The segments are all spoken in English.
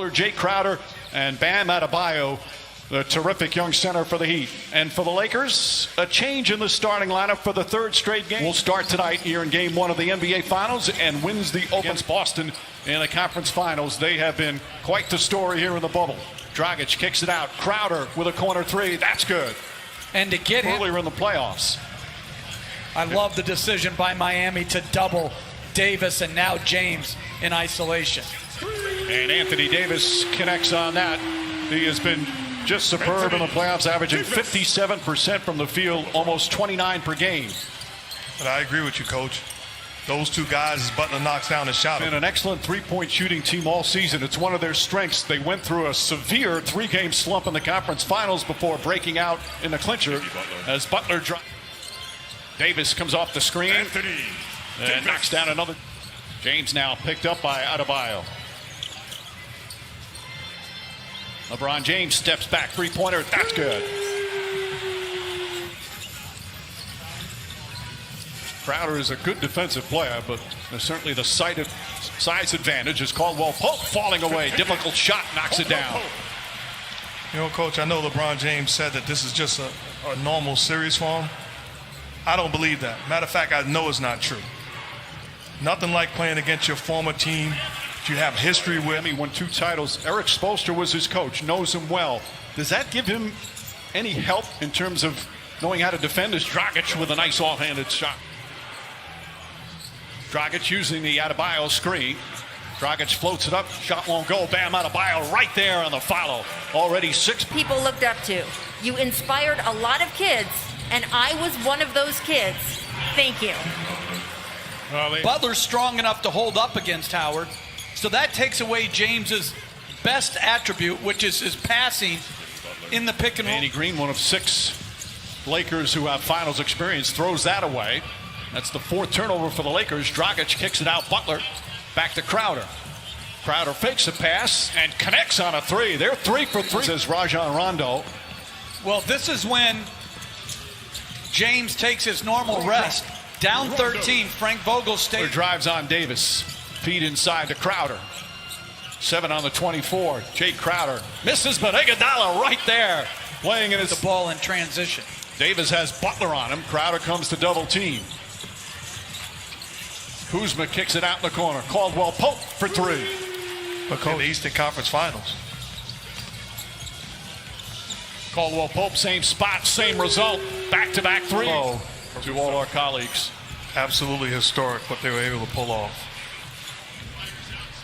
Jay Crowder and Bam Adebayo, the terrific young center for the Heat. And for the Lakers, a change in the starting lineup for the third straight game. Will start tonight here in Game 1 of the NBA Finals and wins the against Boston in the conference finals. They have been quite the story here in the bubble. Dragic kicks it out. Crowder with a corner three. That's good. And to get him earlier in the playoffs. I love the decision by Miami to double Davis and now James in isolation. And Anthony Davis connects on that. He has been just superb in the playoffs, averaging 57% from the field, almost 29 per game. But I agree with you, Coach. Those two guys, as Butler knocks down the shot. And an excellent three-point shooting team all season. It's one of their strengths. They went through a severe three-game slump in the conference finals before breaking out in the clincher as Butler dropped. Davis comes off the screen and knocks down another. James now picked up by Adebayo. LeBron James steps back, three-pointer. That's good. Crowder is a good defensive player, but there's certainly the size advantage as Caldwell Pope falling away. Difficult shot, knocks it down. You know, Coach, I know LeBron James said that this is just a normal series for him. I don't believe that. Matter of fact, I know it's not true. Nothing like playing against your former team that you have history with. He won 2 titles. Eric Spoelstra was his coach, knows him well. Does that give him any help in terms of knowing how to defend as Dragic with a nice offhanded shot? Dragic using the Adebayo screen. Dragic floats it up, shot won't go. Bam Adebayo right there on the follow. Already 6 people looked up to. You inspired a lot of kids, and I was one of those kids. Thank you. Butler's strong enough to hold up against Howard, so that takes away James's best attribute, which is his passing in the pick and roll. Danny Green, one of 6 Lakers who have finals experience, throws that away. That's the 4th turnover for the Lakers. Dragic kicks it out. Butler back to Crowder. Crowder fakes a pass and connects on a 3. They're 3 for 3, says Rajon Rondo. Well, this is when James takes his normal rest. Down 13, Frank Vogel stays. Drives on Davis. Feed inside to Crowder. 7 on the 24. Jay Crowder misses, but Iguodala right there. Playing in his the ball in transition. Davis has Butler on him. Crowder comes to double team. Kuzma kicks it out in the corner. Caldwell Pope for 3. In the Eastern Conference Finals. Caldwell Pope, same spot, same result. Back-to-back 3 to all our colleagues. Absolutely historic what they were able to pull off.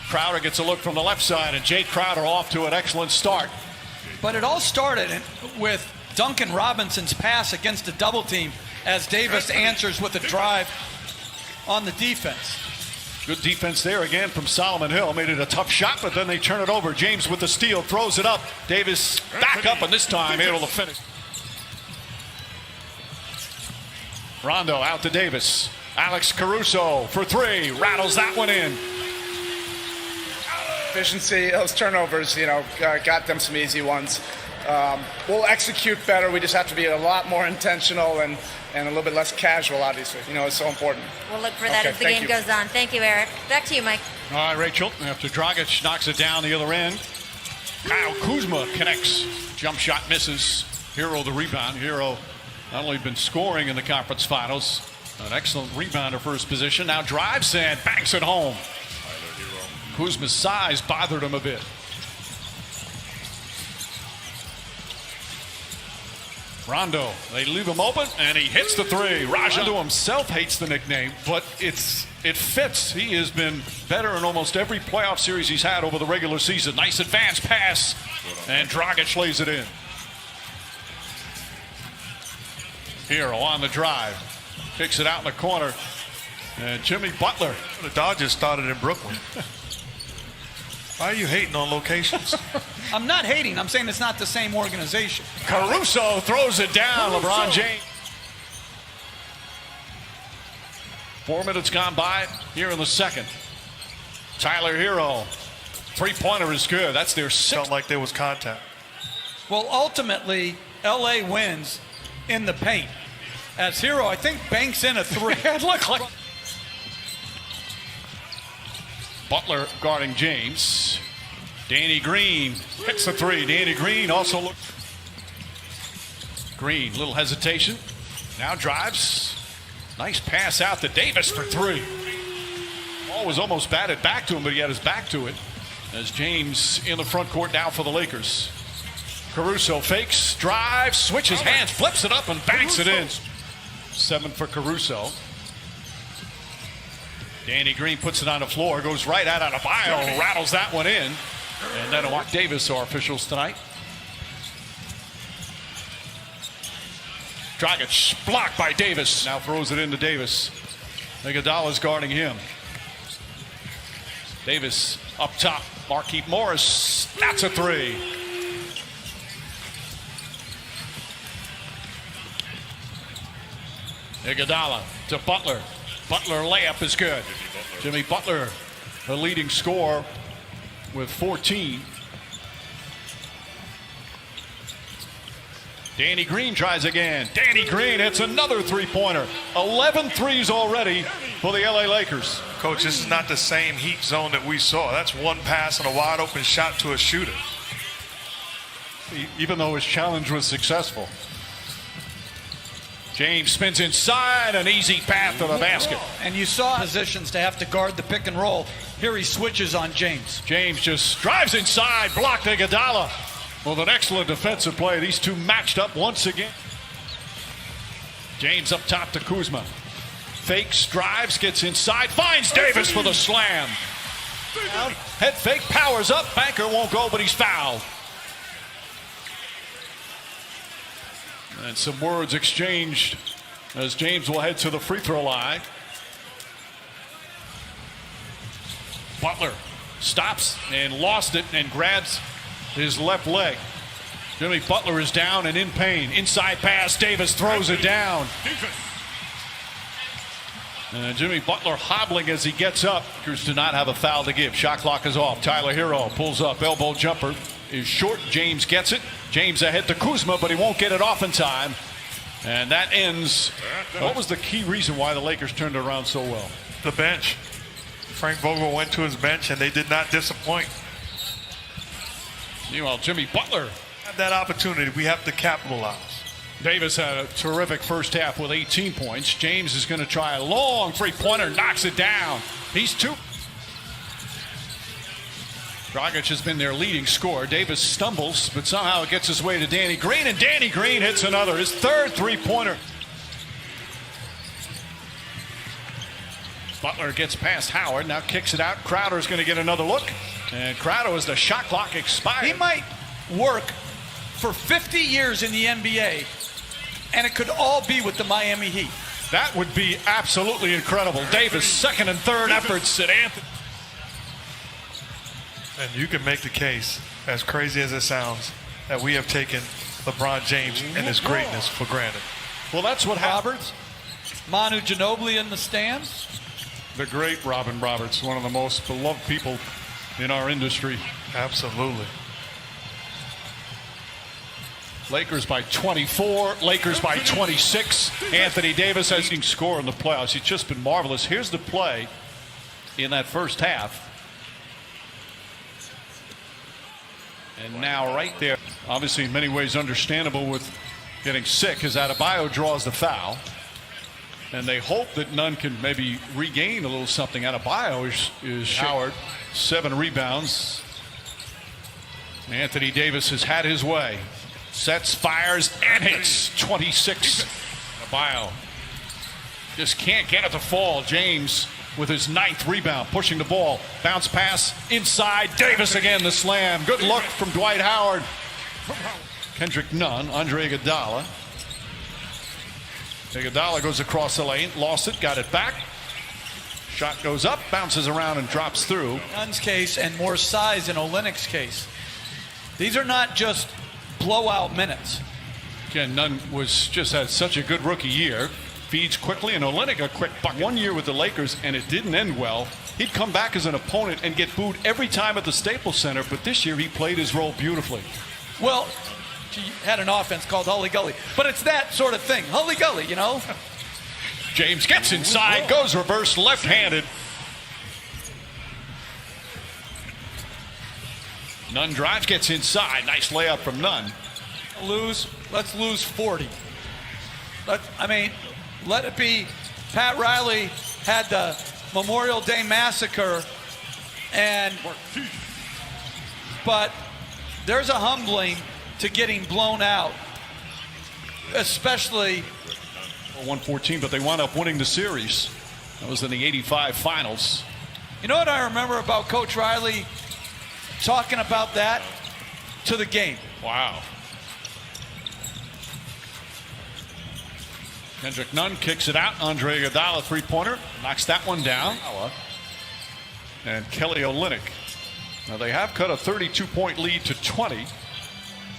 Crowder gets a look from the left side, and Jay Crowder off to an excellent start. But it all started with Duncan Robinson's pass against a double team as Davis answers with a drive on the defense. Good defense there again from Solomon Hill. Made it a tough shot, but then they turn it over. James with the steal, throws it up. Davis back up, and this time able to finish. Rondo out to Davis. Alex Caruso for 3. Rattles that one in. Efficiency, those turnovers, got them some easy ones. We'll execute better. We just have to be a lot more intentional and a little bit less casual, obviously. It's so important. We'll look for that as the game goes on. Thank you, Eric. Back to you, Mike. All right, Rachel. After Dragic knocks it down the other end, Kyle Kuzma connects. Jump shot misses. Hero the rebound. Hero not only been scoring in the conference finals, an excellent rebounder for his position. Now drives and banks it home. Kuzma's size bothered him a bit. Rondo, they leave him open, and he hits the 3. Rondo himself hates the nickname, but it fits. He has been better in almost every playoff series he's had over the regular season. Nice advance pass, and Dragic lays it in. Hero on the drive, kicks it out in the corner, and Jimmy Butler. The Dodgers started in Brooklyn. Why are you hating on locations? I'm not hating. I'm saying it's not the same organization. Caruso throws it down. LeBron James. 4 minutes gone by here in the second. Tyler Hero. 3-pointer is good. That's their 6th. Felt like there was contact. Well, ultimately, LA wins in the paint. As Hero, I think, banks in a 3. It looked like Butler guarding James. Danny Green hits the three. Danny Green also look. Green, little hesitation. Now drives. Nice pass out to Davis for three. Ball was almost batted back to him, but he had his back to it. As James in the front court now for the Lakers. Caruso fakes, drives, switches hands, flips it up and banks it in. 7 for Caruso. Danny Green puts it on the floor, goes right out of Adebayo, rattles that one in. And that'll walk Davis, our officials tonight. Dragic blocked by Davis. Now throws it into Davis. Iguodala's guarding him. Davis up top. Markieff Morris. That's a three. Iguodala to Butler. Butler layup is good. Jimmy Butler, the leading scorer with 14. Danny Green tries again. Danny Green hits another three-pointer. 11 threes already for the LA Lakers. Coach, this is not the same Heat zone that we saw. That's one pass and a wide open shot to a shooter. Even though his challenge was successful. James spins inside, an easy path to the basket. And you saw positions to have to guard the pick and roll. Here he switches on James. James just drives inside, blocked Iguodala. With an excellent defensive play. These two matched up once again. James up top to Kuzma. Fakes, drives, gets inside, finds Davis for the slam. Head fake, powers up, Banker won't go, but he's fouled. And some words exchanged as James will head to the free throw line. Butler stops and lost it and grabs his left leg. Jimmy Butler is down and in pain. Inside pass, Davis throws it down. And Jimmy Butler hobbling as he gets up. Lakers do not have a foul to give. Shot clock is off. Tyler Hero pulls up. Elbow jumper is short. James gets it. James ahead to Kuzma, but he won't get it off in time. And that ends. What was the key reason why the Lakers turned it around so well? The bench. Frank Vogel went to his bench and they did not disappoint. Meanwhile, Jimmy Butler Have that opportunity. We have to capitalize. Davis had a terrific first half with 18 points. James is going to try a long three-pointer, knocks it down. He's two. Dragic has been their leading scorer. Davis stumbles, but somehow it gets his way to Danny Green, and Danny Green hits another, his third three-pointer. Butler gets past Howard, now kicks it out. Crowder's going to get another look, and Crowder, as the shot clock expires. He might work for 50 years in the NBA, and it could all be with the Miami Heat. That would be absolutely incredible. Davis, second and third efforts at Anthony. And you can make the case, as crazy as it sounds, that we have taken LeBron James and his greatness for granted. Well, that's what Roberts, Manu Ginobili in the stands. The great Robin Roberts, one of the most beloved people in our industry. Absolutely. Lakers by 24, Lakers by 26. Anthony Davis has been scored in the playoffs. He's just been marvelous. Here's the play in that first half. And now right there, obviously in many ways understandable with getting sick, as Adebayo draws the foul. And they hope that Nunn can maybe regain a little something. Adebayo is Howard, 7 rebounds. Anthony Davis has had his way. Sets, fires, and hits. 26. Adebayo just can't get it to fall. James with his 9th rebound, pushing the ball. Bounce pass inside. Davis again, the slam. Good look from Dwight Howard. Kendrick Nunn, Andre Iguodala. Iguodala goes across the lane, lost it, got it back. Shot goes up, bounces around, and drops through. Nunn's case and more size in Olynyk's case. These are not just blowout minutes. Again, Nunn just had such a good rookie year. Feeds quickly, and Olynyk a quick bucket. 1 year with the Lakers, and it didn't end well. He'd come back as an opponent and get booed every time at the Staples Center, but this year he played his role beautifully. Well, he had an offense called Hully Gully, but it's that sort of thing. Hully Gully, you know? James gets inside, goes reverse, left-handed. Nunn drives, gets inside. Nice layup from Nunn. Let's lose 40. Let it be. Pat Riley had the Memorial Day massacre, but there's a humbling to getting blown out, especially 114, but they wound up winning the series. That was in the 85 finals. You know what I remember about Coach Riley talking about that to the game? Wow. Kendrick Nunn kicks it out. Andre Iguodala three-pointer. Knocks that one down. And Kelly Olynyk. Now they have cut a 32-point lead to 20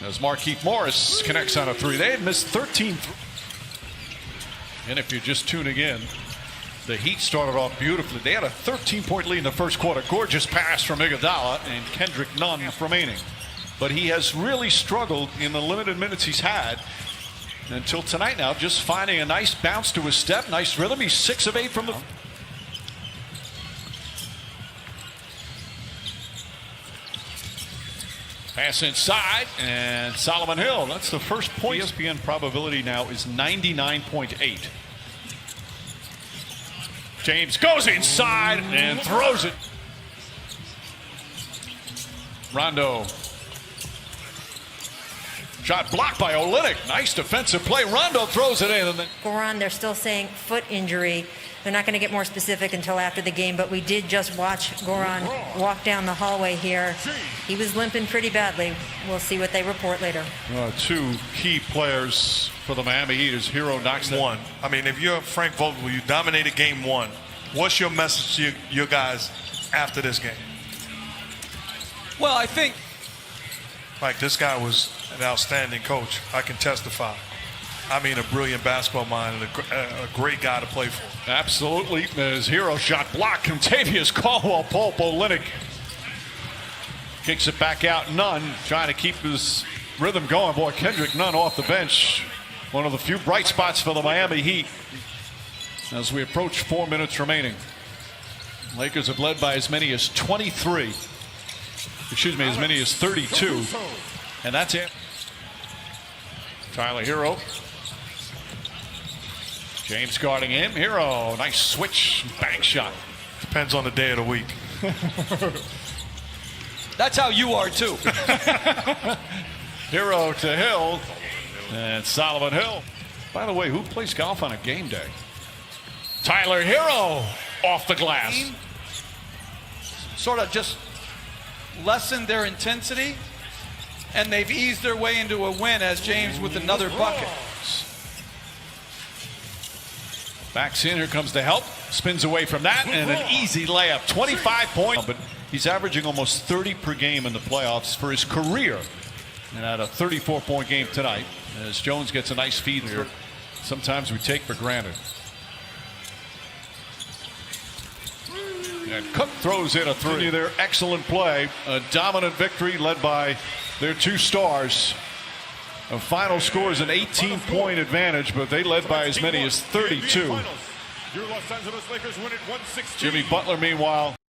as Markieff Morris connects on a three. They had missed 13. And if you're just tuning in, the Heat started off beautifully. They had a 13-point lead in the first quarter. Gorgeous pass from Iguodala and Kendrick Nunn remaining. But he has really struggled in the limited minutes he's had until tonight now, just finding a nice bounce to his step, nice rhythm. He's 6 of 8 from the... Pass inside, and Solomon Hill. That's the first point. ESPN probability now is 99.8. James goes inside and throws it. Rondo. Shot blocked by Olynyk. Nice defensive play. Rondo throws it in. And then Goran, they're still saying foot injury. They're not going to get more specific until after the game, but we did just watch Goran walk down the hallway here. He was limping pretty badly. We'll see what they report later. Two key players for the Miami Heat as Hero knocks them. One. I mean, if you're Frank Vogel, you dominated game one. What's your message to your guys after this game? Well, I think like this guy was an outstanding coach. I can testify. I mean, a brilliant basketball mind and a great guy to play for. Absolutely. His Hero shot blocked. Contavious Caldwell Pope. Olynyk kicks it back out. Nunn trying to keep his rhythm going. Boy, Kendrick Nunn off the bench. One of the few bright spots for the Miami Heat as we approach 4 minutes remaining. Lakers have led by as many as 23. Excuse me, as many as 32. And that's it. Tyler Hero. James guarding him. Hero, nice switch, bank shot. Depends on the day of the week. that's how you are too. Hero to Hill, and Solomon Hill. By the way, who plays golf on a game day? Tyler Hero off the glass. Sort of just lessened their intensity, and they've eased their way into a win as James with another bucket. Backs in, here comes the help. Spins away from that, and an easy layup. 25 points, but he's averaging almost 30 per game in the playoffs for his career. And had a 34-point game tonight as Jones gets a nice feed here. Sometimes we take for granted. And Cook throws in a three. Their excellent play. A dominant victory led by their two stars. The final score is an 18-point advantage, but they led by as many as 32. Jimmy Butler, meanwhile,